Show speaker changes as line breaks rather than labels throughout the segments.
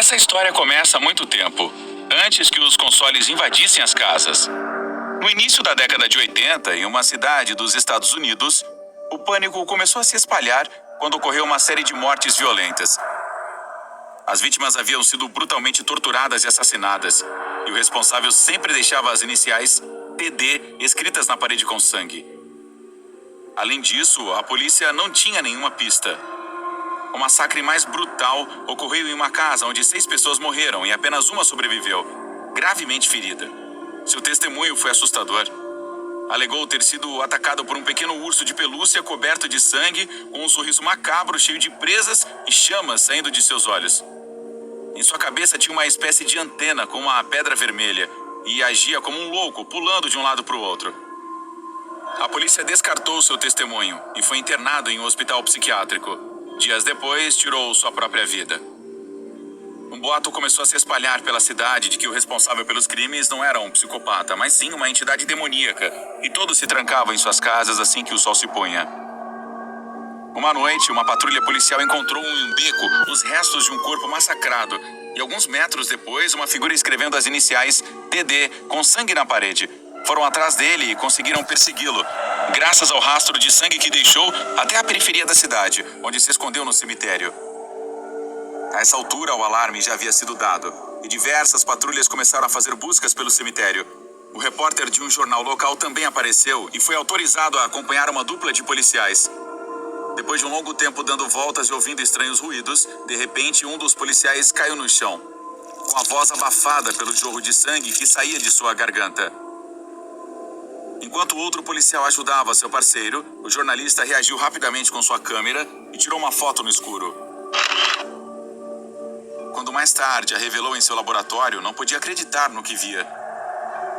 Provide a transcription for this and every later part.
Essa história começa há muito tempo, antes que os consoles invadissem as casas. No início da década de 80, em uma cidade dos Estados Unidos, o pânico começou a se espalhar quando ocorreu uma série de mortes violentas. As vítimas haviam sido brutalmente torturadas e assassinadas, e o responsável sempre deixava as iniciais TD escritas na parede com sangue. Além disso, a polícia não tinha nenhuma pista. O massacre mais brutal ocorreu em uma casa onde 6 pessoas morreram e apenas uma sobreviveu, gravemente ferida. Seu testemunho foi assustador. Alegou ter sido atacado por um pequeno urso de pelúcia coberto de sangue, com um sorriso macabro cheio de presas e chamas saindo de seus olhos. Em sua cabeça tinha uma espécie de antena com uma pedra vermelha e agia como um louco, pulando de um lado para o outro. A polícia descartou seu testemunho e foi internado em um hospital psiquiátrico. Dias depois, tirou sua própria vida. Um boato começou a se espalhar pela cidade de que o responsável pelos crimes não era um psicopata, mas sim uma entidade demoníaca, e todos se trancavam em suas casas assim que o sol se punha. Uma noite, uma patrulha policial encontrou em um beco os restos de um corpo massacrado, e alguns metros depois, uma figura escrevendo as iniciais TD com sangue na parede. Foram atrás dele e conseguiram persegui-lo, graças ao rastro de sangue que deixou até a periferia da cidade, onde se escondeu no cemitério. A essa altura, o alarme já havia sido dado, e diversas patrulhas começaram a fazer buscas pelo cemitério. O repórter de um jornal local também apareceu e foi autorizado a acompanhar uma dupla de policiais. Depois de um longo tempo dando voltas e ouvindo estranhos ruídos, de repente um dos policiais caiu no chão, com a voz abafada pelo jorro de sangue que saía de sua garganta. Enquanto o outro policial ajudava seu parceiro, o jornalista reagiu rapidamente com sua câmera e tirou uma foto no escuro. Quando mais tarde a revelou em seu laboratório, não podia acreditar no que via.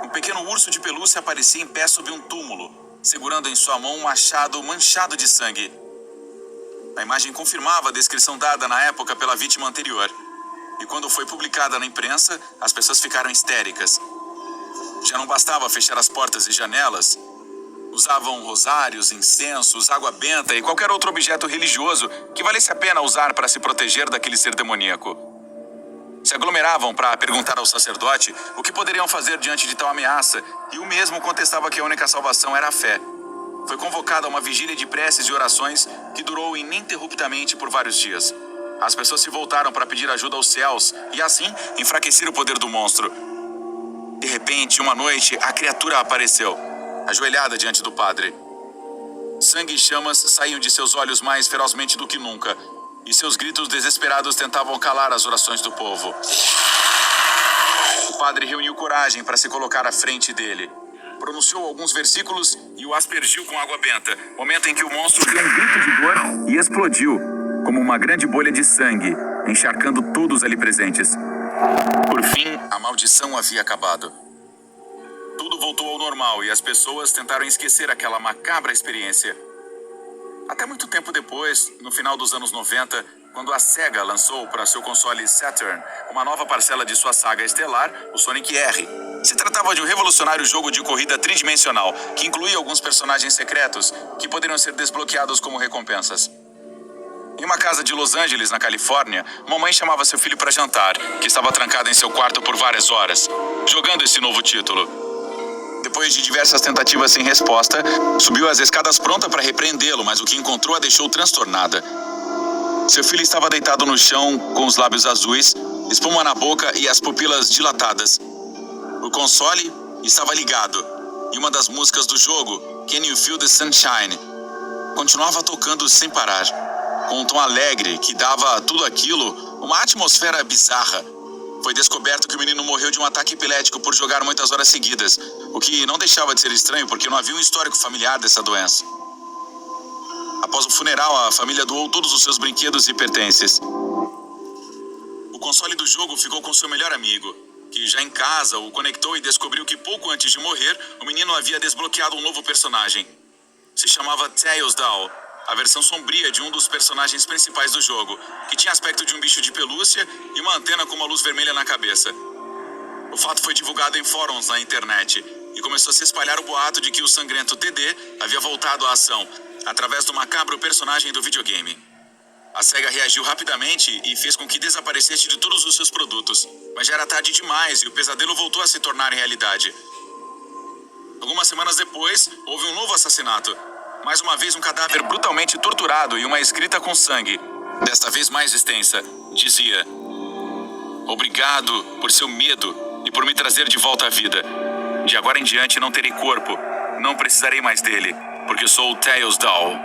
Um pequeno urso de pelúcia aparecia em pé sob um túmulo, segurando em sua mão um machado manchado de sangue. A imagem confirmava a descrição dada na época pela vítima anterior. E quando foi publicada na imprensa, as pessoas ficaram histéricas. Já não bastava fechar as portas e janelas. Usavam rosários, incensos, água benta e qualquer outro objeto religioso que valesse a pena usar para se proteger daquele ser demoníaco. Se aglomeravam para perguntar ao sacerdote o que poderiam fazer diante de tal ameaça, e o mesmo contestava que a única salvação era a fé. Foi convocada uma vigília de preces e orações que durou ininterruptamente por vários dias. As pessoas se voltaram para pedir ajuda aos céus e, assim, enfraquecer o poder do monstro. De repente, uma noite, a criatura apareceu, ajoelhada diante do padre. Sangue e chamas saíam de seus olhos mais ferozmente do que nunca, e seus gritos desesperados tentavam calar as orações do povo. O padre reuniu coragem para se colocar à frente dele. Pronunciou alguns versículos e o aspergiu com água benta, momento em que o monstro deu um grito de dor e explodiu, como uma grande bolha de sangue, encharcando todos ali presentes. Por fim, a maldição havia acabado. Tudo voltou ao normal e as pessoas tentaram esquecer aquela macabra experiência. Até muito tempo depois, no final dos anos 90, quando a Sega lançou para seu console Saturn uma nova parcela de sua saga estelar, o Sonic R. Se tratava de um revolucionário jogo de corrida tridimensional, que incluía alguns personagens secretos que poderiam ser desbloqueados como recompensas. Em uma casa de Los Angeles, na Califórnia, mamãe chamava seu filho para jantar, que estava trancado em seu quarto por várias horas, jogando esse novo título. Depois de diversas tentativas sem resposta, subiu as escadas pronta para repreendê-lo, mas o que encontrou a deixou transtornada. Seu filho estava deitado no chão, com os lábios azuis, espuma na boca e as pupilas dilatadas. O console estava ligado, e uma das músicas do jogo, Can You Feel the Sunshine, continuava tocando sem parar, com um tom alegre que dava a tudo aquilo uma atmosfera bizarra. Foi descoberto que o menino morreu de um ataque epilético por jogar muitas horas seguidas, o que não deixava de ser estranho porque não havia um histórico familiar dessa doença. Após o funeral, a família doou todos os seus brinquedos e pertences. O console do jogo ficou com seu melhor amigo, que já em casa o conectou e descobriu que pouco antes de morrer, o menino havia desbloqueado um novo personagem. Se chamava Tails Doll, a versão sombria de um dos personagens principais do jogo, que tinha aspecto de um bicho de pelúcia e uma antena com uma luz vermelha na cabeça. O fato foi divulgado em fóruns na internet e começou a se espalhar o boato de que o sangrento TD havia voltado à ação, através do macabro personagem do videogame. A cega reagiu rapidamente e fez com que desaparecesse de todos os seus produtos. Mas já era tarde demais e o pesadelo voltou a se tornar realidade. Algumas semanas depois, houve um novo assassinato. Mais uma vez, um cadáver brutalmente torturado e uma escrita com sangue. Desta vez mais extensa, dizia: "Obrigado por seu medo e por me trazer de volta à vida. De agora em diante não terei corpo. Não precisarei mais dele, porque sou o Tails Doll."